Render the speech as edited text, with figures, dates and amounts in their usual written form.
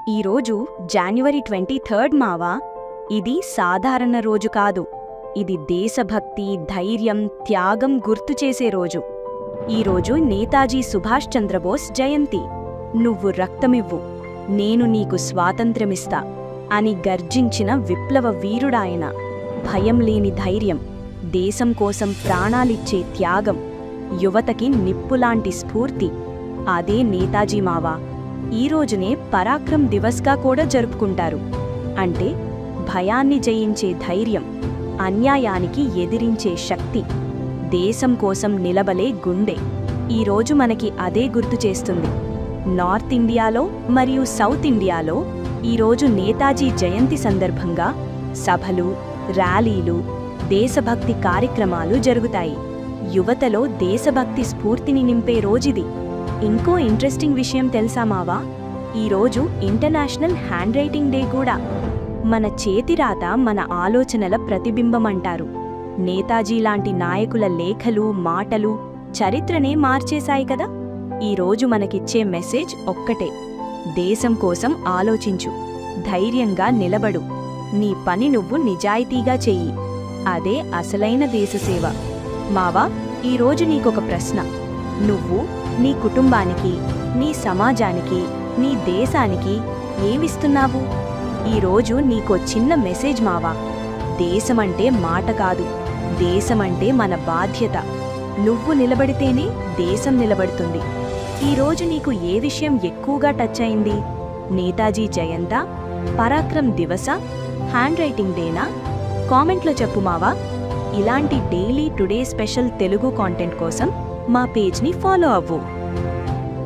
ఈరోజు జనవరి 23 మావా. ఇది సాధారణ రోజు కాదు. ఇది దేశభక్తి, ధైర్యం, త్యాగం గుర్తు చేసే రోజు. ఈరోజు నేతాజీ సుభాష్ చంద్రబోస్ జయంతి. నువ్వు రక్తమివ్వు, నేను నీకు స్వాతంత్ర్యమిస్తా అని గర్జించిన విప్లవ వీరుడాయన. భయం లేని ధైర్యం, దేశం కోసం ప్రాణాలిచ్చే త్యాగం, యువతకి నిప్పులాంటి స్ఫూర్తి. అదే నేతాజీ మావా. ఈ రోజునే పరాక్రమ్ దివస్గా కూడా జరుపుకుంటారు. అంటే భయాన్ని జయించే ధైర్యం, అన్యాయానికి ఎదిరించే శక్తి, దేశం కోసం నిలబలే గుండె. ఈరోజు మనకి అదే గుర్తు చేస్తుంది. నార్త్ ఇండియాలో మరియు సౌత్ ఇండియాలో ఈరోజు నేతాజీ జయంతి సందర్భంగా సభలు, ర్యాలీలు, దేశభక్తి కార్యక్రమాలు జరుగుతాయి. యువతలో దేశభక్తి స్ఫూర్తిని నింపే రోజుది. ఇంకో ఇంట్రెస్టింగ్ విషయం తెలుసా మావా? ఈరోజు ఇంటర్నేషనల్ హ్యాండ్ రైటింగ్ డే కూడా. మన చేతిరాత మన ఆలోచనల ప్రతిబింబం అంటారు. నేతాజీ లాంటి నాయకుల లేఖలు, మాటలు చరిత్రనే మార్చేశాయి కదా. ఈరోజు మనకిచ్చే మెసేజ్ ఒక్కటే: దేశం కోసం ఆలోచించు, ధైర్యంగా నిలబడు, నీ పని నువ్వు నిజాయితీగా చెయ్యి. అదే అసలైన దేశసేవ. మావా, ఈరోజు నీకొక ప్రశ్న. నువ్వు నీ కుటుంబానికి, నీ సమాజానికి, నీ దేశానికి ఏమిస్తున్నావు? ఈరోజు నీకో చిన్న మెసేజ్ మావా. దేశమంటే మాట కాదు, దేశమంటే మన బాధ్యత. నువ్వు నిలబడితేనే దేశం నిలబడుతుంది. ఈరోజు నీకు ఏ విషయం ఎక్కువగా టచ్ అయింది? నేతాజీ జయంతా, పరాక్రమ్ దివసా, హ్యాండ్ రైటింగ్ డేనా? కామెంట్లో చెప్పు మావా. ఇలాంటి daily today special Telugu content కోసం మా పేజ్ని ఫాలో అవ్వు.